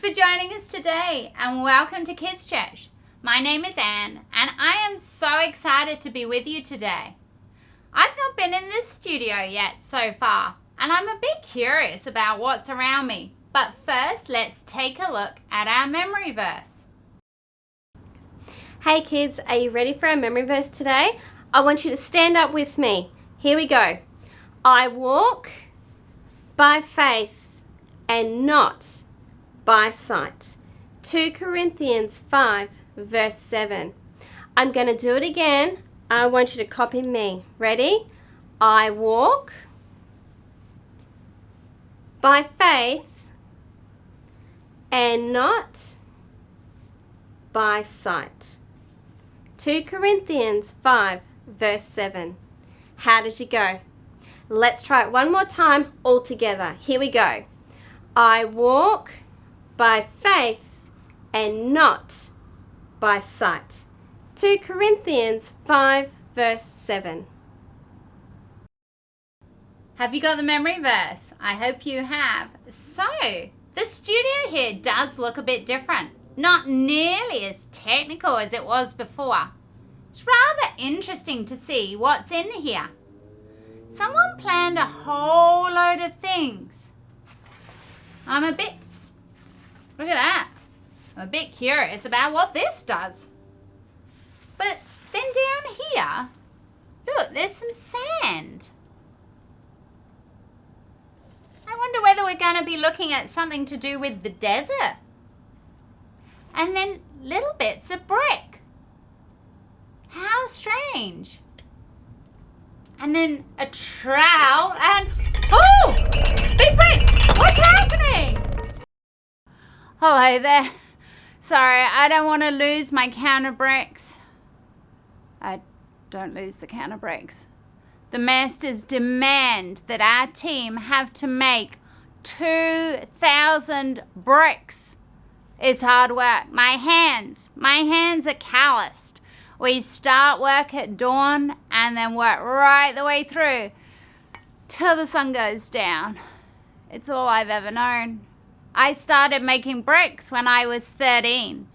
for joining us today and welcome to Kids Church. My name is Anne and I am so excited to be with you today. I've not been in this studio yet so far and I'm a bit curious about what's around me. But first, let's take a look at our memory verse. Hey kids, are you ready for our memory verse today? I want you to stand up with me. Here we go. I walk by faith and not by sight. 2 Corinthians 5 verse 7. I'm going to do it again. I want you to copy me. Ready? I walk by faith and not by sight. 2 Corinthians 5 verse 7. How did you go? Let's try it one more time all together. Here we go. I walk by faith and not by sight. 2 Corinthians 5 verse 7. Have you got the memory verse? I hope you have. So, the studio here does look a bit different. Not nearly as technical as it was before. It's rather interesting to see what's in here. Someone planned a whole load of things. Look at that. I'm a bit curious about what this does. But then down here, look, there's some sand. I wonder whether we're going to be looking at something to do with the desert. And then little bits of brick. How strange. And then a trowel and, oh, big bricks. What's happening? Hello there. Sorry, I don't want to lose my counter bricks. I don't lose the counter bricks. The masters demand that our team have to make 2,000 bricks. It's hard work. My hands are calloused. We start work at dawn and then work right the way through till the sun goes down. It's all I've ever known. I started making bricks when I was 13.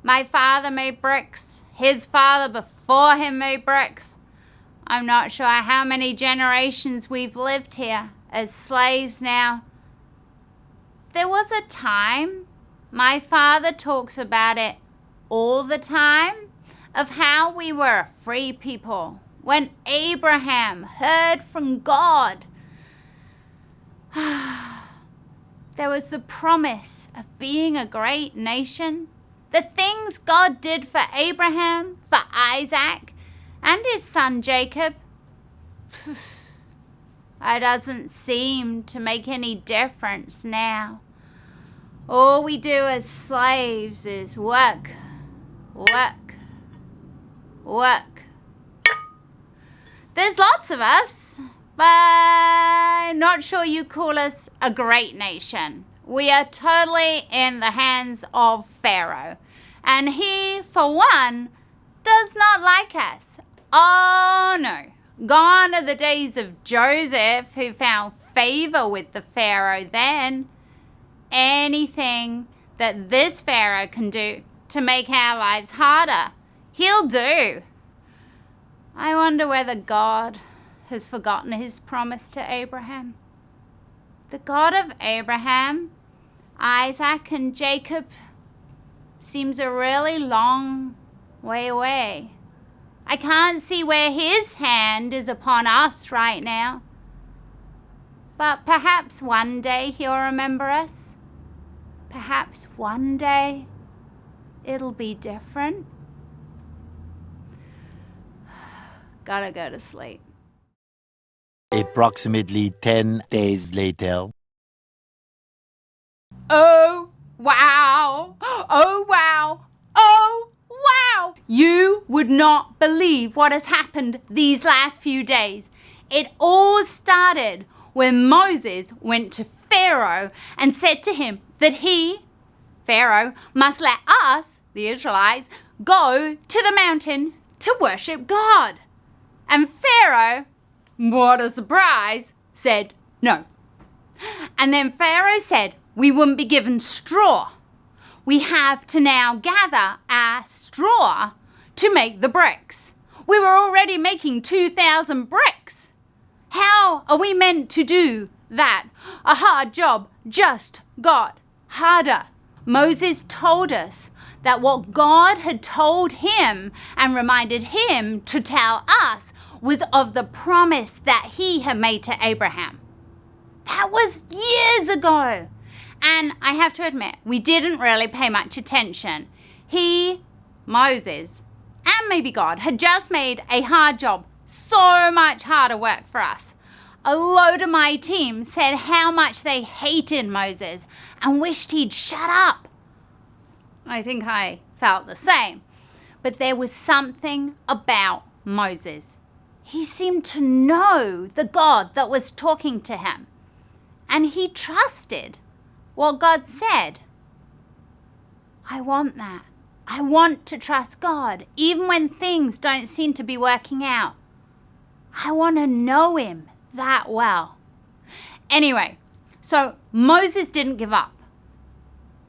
My father made bricks. His father before him made bricks. I'm not sure how many generations we've lived here as slaves now. There was a time, my father talks about it all the time, of how we were a free people when Abraham heard from God. There was the promise of being a great nation. The things God did for Abraham, for Isaac, and his son Jacob. It doesn't seem to make any difference now. All we do as slaves is work, work, work. There's lots of us, but I'm not sure you call us a great nation. We are totally in the hands of Pharaoh. And he, for one, does not like us. Oh no. Gone are the days of Joseph, who found favor with the Pharaoh then. Anything that this Pharaoh can do to make our lives harder, he'll do. I wonder whether God has forgotten his promise to Abraham. The God of Abraham, Isaac, and Jacob seems a really long way away. I can't see where his hand is upon us right now. But perhaps one day he'll remember us. Perhaps one day it'll be different. Gotta go to sleep. Approximately 10 days later. Oh, wow. Oh, wow. Oh, wow. You would not believe what has happened these last few days. It all started when Moses went to Pharaoh and said to him that he, Pharaoh, must let us, the Israelites, go to the mountain to worship God. And Pharaoh, what a surprise, said no. And then Pharaoh said we wouldn't be given straw we have to now gather our straw to make the bricks. We were already making 2,000 bricks. How are we meant to do that? A hard job just got harder. Moses told us that what God had told him and reminded him to tell us was of the promise that he had made to Abraham. That was years ago. And I have to admit, we didn't really pay much attention. Moses, and maybe God, had just made a hard job so much harder work for us. A load of my team said how much they hated Moses and wished he'd shut up. I think I felt the same. But there was something about Moses. He seemed to know the God that was talking to him. And he trusted what God said. I want that. I want to trust God, even when things don't seem to be working out. I want to know him that well. Anyway, so Moses didn't give up.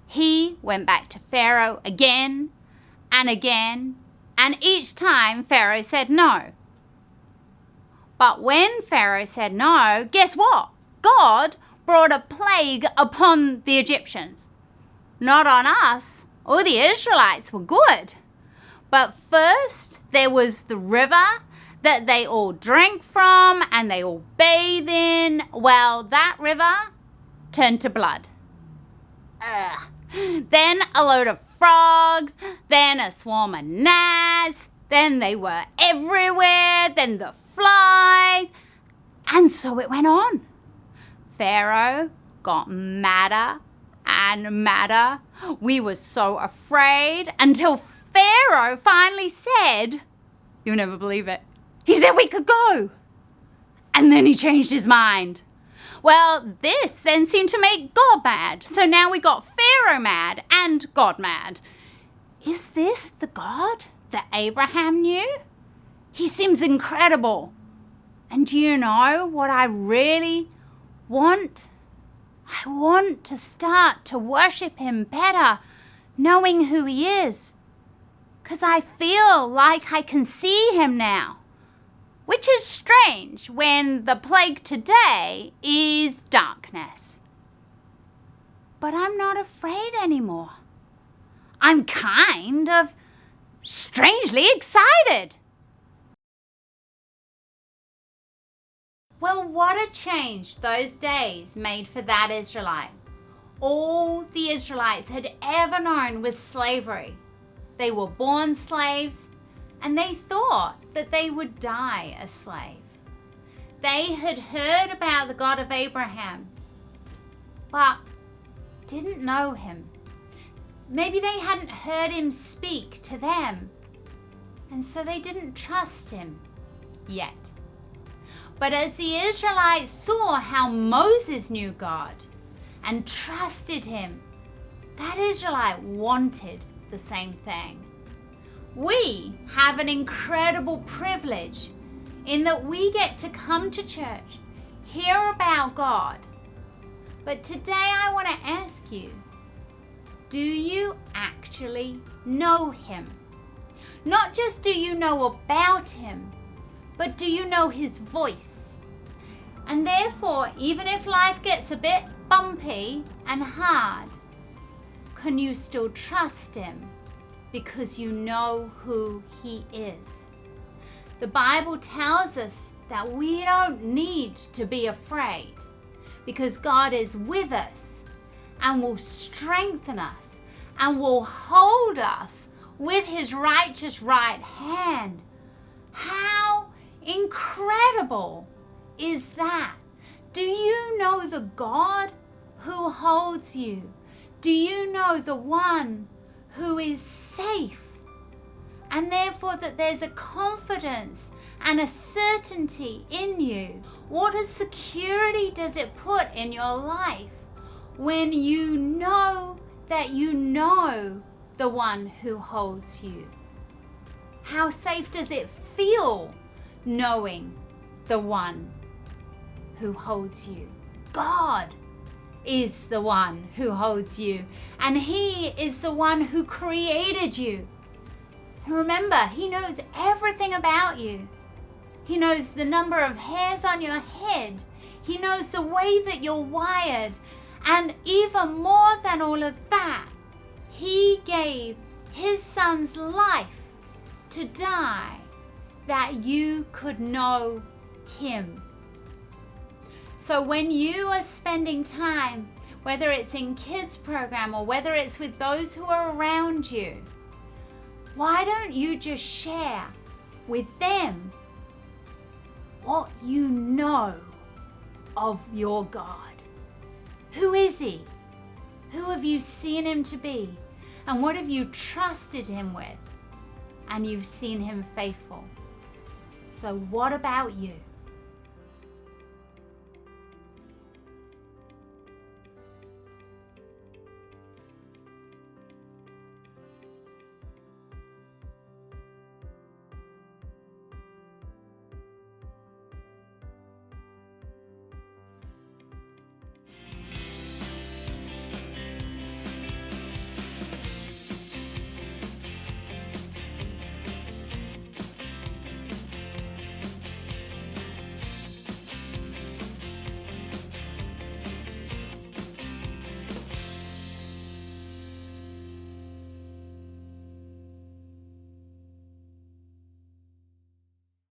He went back to Pharaoh again and again, and each time Pharaoh said no. But when Pharaoh said no, guess what? God brought a plague upon the Egyptians. Not on us. All the Israelites were good. But first, there was the river that they all drank from and they all bathed in. Well, that river turned to blood. Then a load of frogs, then a swarm of gnats, then they were everywhere, then the flies, and so it went on. Pharaoh got madder and madder. We were so afraid until Pharaoh finally said, you'll never believe it, he said we could go. And then he changed his mind. Well, this then seemed to make God mad. So now we got Pharaoh mad and God mad. Is this the God that Abraham knew? He seems incredible. And do you know what I really want? I want to start to worship him better, knowing who he is. Because I feel like I can see him now. Which is strange when the plague today is darkness. But I'm not afraid anymore. I'm kind of strangely excited. Well, what a change those days made for that Israelite. All the Israelites had ever known was slavery. They were born slaves, and they thought that they would die a slave. They had heard about the God of Abraham, but didn't know him. Maybe they hadn't heard him speak to them, and so they didn't trust him yet. But as the Israelites saw how Moses knew God and trusted him, that Israelite wanted the same thing. We have an incredible privilege in that we get to come to church, hear about God. But today I want to ask you, do you actually know him? Not just do you know about him, but do you know his voice? And therefore, even if life gets a bit bumpy and hard, can you still trust him? Because you know who he is. The Bible tells us that we don't need to be afraid because God is with us and will strengthen us and will hold us with his righteous right hand. How incredible is that? Do you know the God who holds you? Do you know the one who is safe, and therefore that there's a confidence and a certainty in you? What a security does it put in your life when you know that you know the one who holds you? How safe does it feel knowing the one who holds you? God. is the one who holds you, and He is the one who created you. And remember, He knows everything about you. He knows the number of hairs on your head. He knows the way that you're wired. And even more than all of that, He gave His Son's life to die that you could know Him. So when you are spending time, whether it's in kids program or whether it's with those who are around you, why don't you just share with them what you know of your God? Who is He? Who have you seen Him to be? And what have you trusted Him with? And you've seen Him faithful. So what about you?